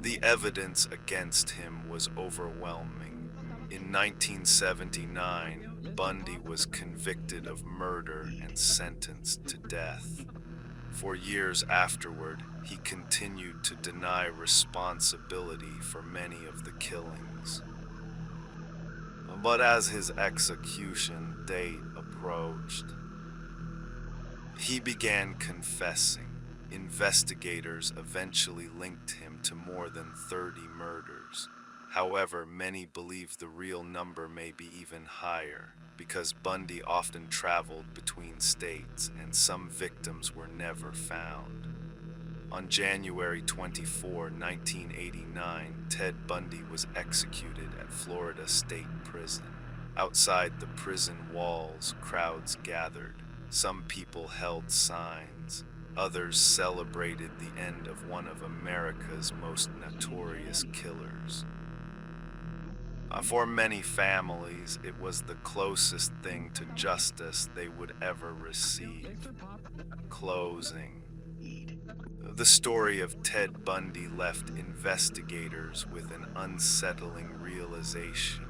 the evidence against him was overwhelming. In 1979, Bundy was convicted of murder and sentenced to death. For years afterward, he continued to deny responsibility for many of the killings. But as his execution date approached, he began confessing. Investigators eventually linked him to more than 30 murders. However, many believe the real number may be even higher, because Bundy often traveled between states and some victims were never found. On January 24, 1989, Ted Bundy was executed at Florida State Prison. Outside the prison walls, crowds gathered. Some people held signs. Others celebrated the end of one of America's most notorious killers. For many families, it was the closest thing to justice they would ever receive. Closing. The story of Ted Bundy left investigators with an unsettling realization.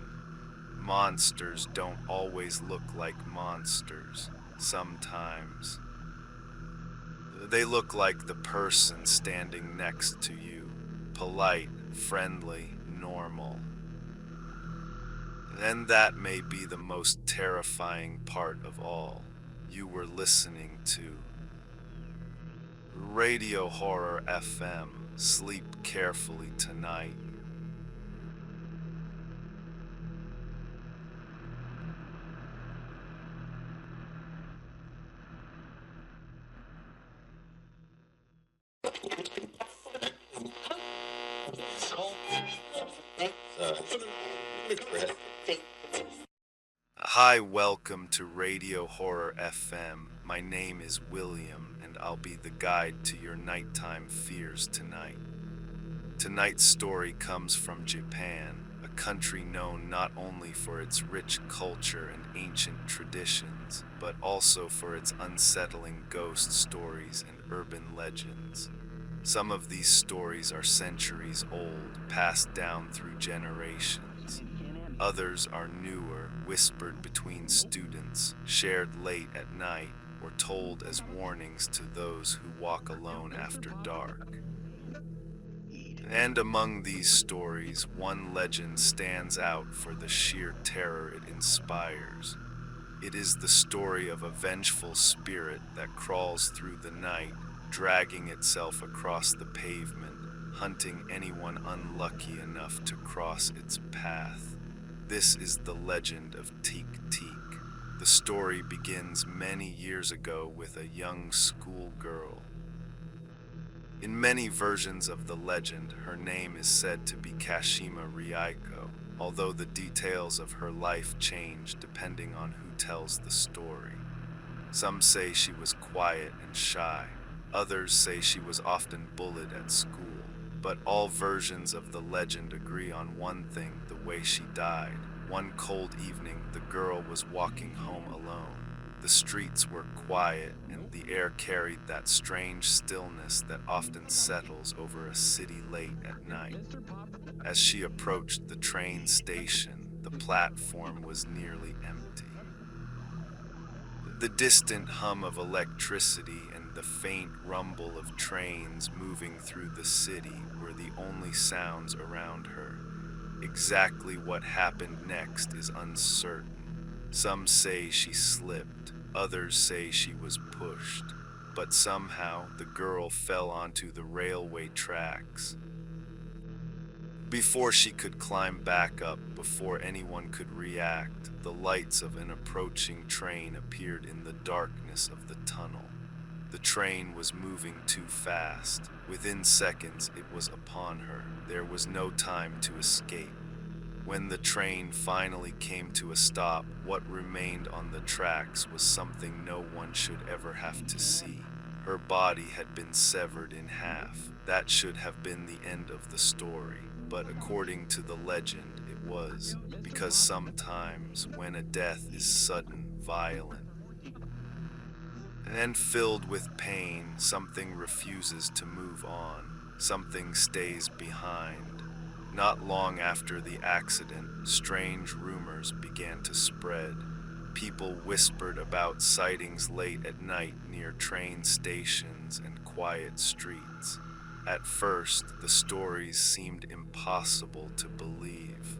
Monsters don't always look like monsters. Sometimes they look like the person standing next to you, polite, friendly, normal. And that may be the most terrifying part of all. You were listening to Radio Horror FM. Sleep carefully tonight. Hi, welcome to Radio Horror FM. My name is William, and I'll be the guide to your nighttime fears tonight. Tonight's story comes from Japan, a country known not only for its rich culture and ancient traditions, but also for its unsettling ghost stories and urban legends. Some of these stories are centuries old, passed down through generations. Others are newer, whispered between students, shared late at night, or told as warnings to those who walk alone after dark. And among these stories, one legend stands out for the sheer terror it inspires. It is the story of a vengeful spirit that crawls through the night, dragging itself across the pavement, hunting anyone unlucky enough to cross its path. This is the legend of Teke Teke. The The story begins many years ago with a young schoolgirl. In many versions of the legend, her name is said to be Kashima Ryuko, although the details of her life change depending on who tells the story. Some say she was quiet and shy. Others say she was often bullied at school. But all versions of the legend agree on one thing: the way she died. One cold evening, the girl was walking home alone. The streets were quiet, and the air carried that strange stillness that often settles over a city late at night. As she approached the train station, the platform was nearly empty. The distant hum of electricity and the faint rumble of trains moving through the city were the only sounds around her. Exactly what happened next is uncertain. Some say she slipped, others say she was pushed, but somehow the girl fell onto the railway tracks. Before she could climb back up, before anyone could react, the lights of an approaching train appeared in the darkness of the tunnel. The train was moving too fast. Within seconds, it was upon her. There was no time to escape. When the train finally came to a stop, what remained on the tracks was something no one should ever have to see. Her body had been severed in half. That should have been the end of the story. But according to the legend, it was, because sometimes when a death is sudden, violent, and filled with pain, something refuses to move on. Something stays behind. Not long after the accident, strange rumors began to spread. People whispered about sightings late at night near train stations and quiet streets. At first, the stories seemed impossible to believe.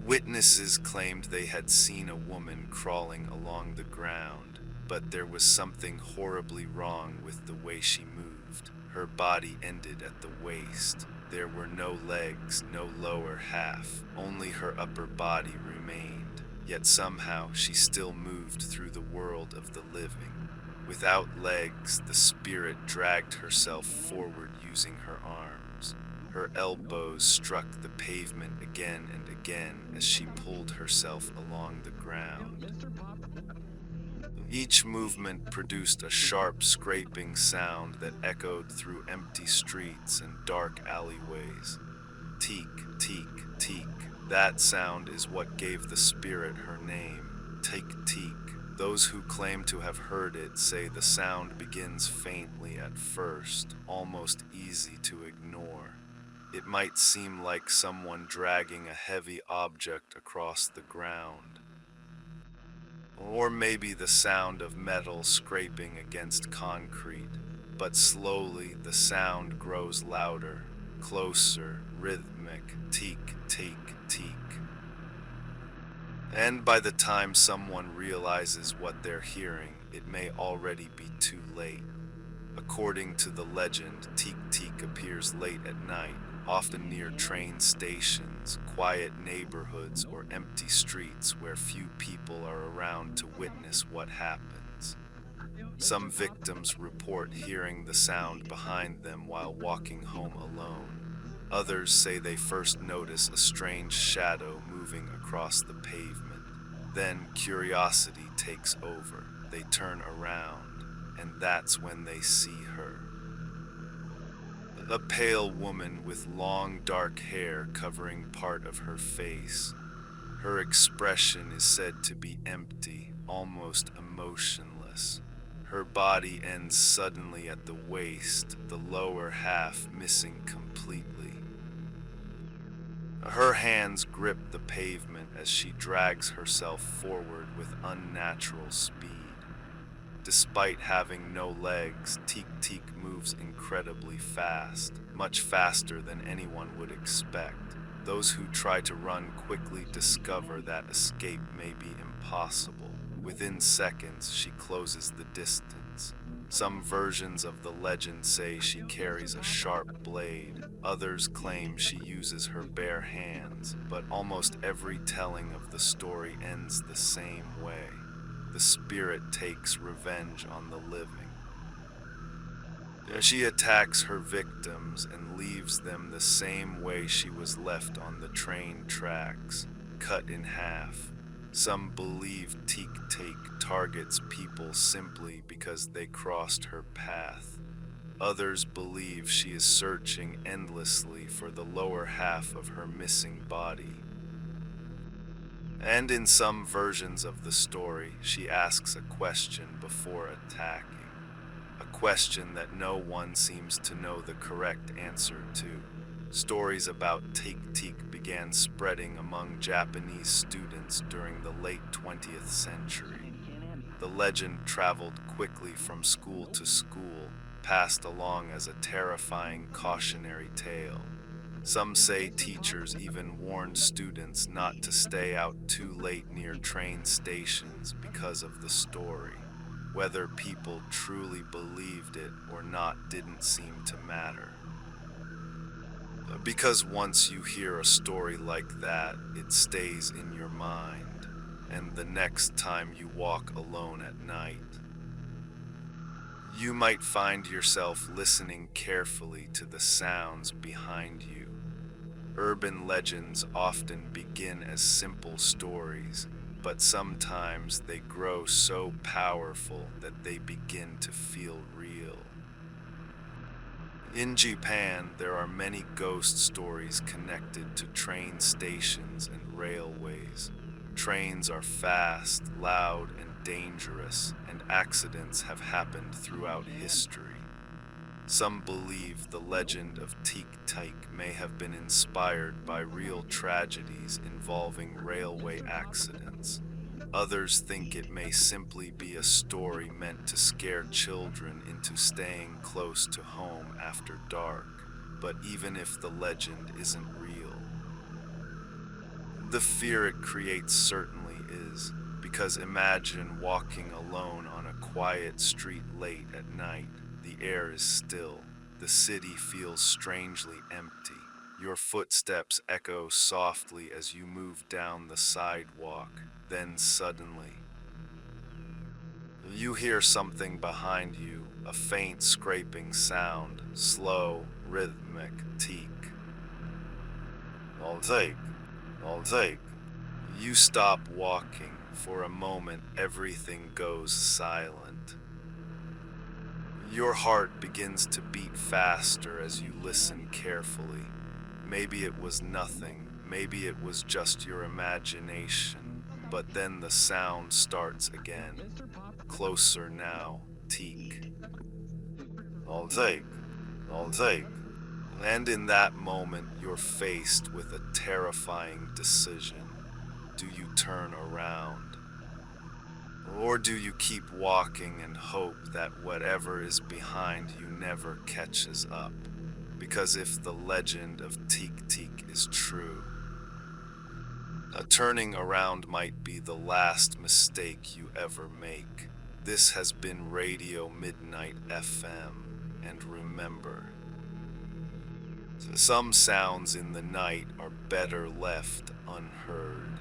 Witnesses claimed they had seen a woman crawling along the ground, but there was something horribly wrong with the way she moved. Her body ended at the waist. There were no legs, no lower half, only her upper body remained. Yet somehow she still moved through the world of the living. Without legs, the spirit dragged herself forward using her arms. Her elbows struck the pavement again and again as she pulled herself along the ground. Each movement produced a sharp scraping sound that echoed through empty streets and dark alleyways. Teek, teek, teek. That sound is what gave the spirit her name, Teke Teke. Those who claim to have heard it say the sound begins faintly at first, almost easy to ignore. It might seem like someone dragging a heavy object across the ground. Or maybe the sound of metal scraping against concrete. But slowly the sound grows louder, closer, rhythmic, teek, teek, teek. And by the time someone realizes what they're hearing, it may already be too late. According to the legend, Teke Teke appears late at night, often near train stations, quiet neighborhoods, or empty streets where few people are around to witness what happens. Some victims report hearing the sound behind them while walking home alone. Others say they first notice a strange shadow moving across the pavement. Then curiosity takes over. They turn around, and that's when they see her. A pale woman with long dark hair covering part of her face. Her expression is said to be empty, almost emotionless. Her body ends suddenly at the waist, the lower half missing completely. Her hands grip the pavement as she drags herself forward with unnatural speed. Despite having no legs, Teke Teke moves incredibly fast, much faster than anyone would expect. Those who try to run quickly discover that escape may be impossible. Within seconds, she closes the distance. hands. Some versions of the legend say she carries a sharp blade. Others claim she uses her bare hands, but almost every telling of the story ends the same way. The spirit takes revenge on the living. She attacks her victims and leaves them the same way she was left on the train tracks, cut in half. Some believe Teke Teke targets people simply because they crossed her path. Others believe she is searching endlessly for the lower half of her missing body. And in some versions of the story, she asks a question before attacking. A question that no one seems to know the correct answer to. Stories about Teke Teke began spreading among Japanese students during the late 20th century. The legend traveled quickly from school to school, passed along as a terrifying cautionary tale. Some say teachers even warned students not to stay out too late near train stations because of the story. Whether people truly believed it or not didn't seem to matter. Because once you hear a story like that, it stays in your mind, and the next time you walk alone at night, you might find yourself listening carefully to the sounds behind you. Urban legends often begin as simple stories, but sometimes they grow so powerful that they begin to feel real. In Japan, there are many ghost stories connected to train stations and railways. Trains are fast, loud, and dangerous, and accidents have happened throughout history. Some believe the legend of Teke Teke may have been inspired by real tragedies involving railway accidents. Others think it may simply be a story meant to scare children into staying close to home after dark. But even if the legend isn't real, the fear it creates certainly is, because imagine walking alone on a quiet street late at night. The air is still. The city feels strangely empty. Your footsteps echo softly as you move down the sidewalk. Then suddenly, you hear something behind you, a faint scraping sound, slow, rhythmic, teak. I'll take, I'll take. You stop walking. For a moment, everything goes silent. Your heart begins to beat faster as you listen carefully. Maybe it was nothing, maybe it was just your imagination, but then the sound starts again. Closer now, teak. I'll take, I'll take. And in that moment, you're faced with a terrifying decision. Do you turn around? Or do you keep walking and hope that whatever is behind you never catches up? Because if the legend of Teke Teke is true, a turning around might be the last mistake you ever make. This has been Radio Midnight FM, and remember, some sounds in the night are better left unheard.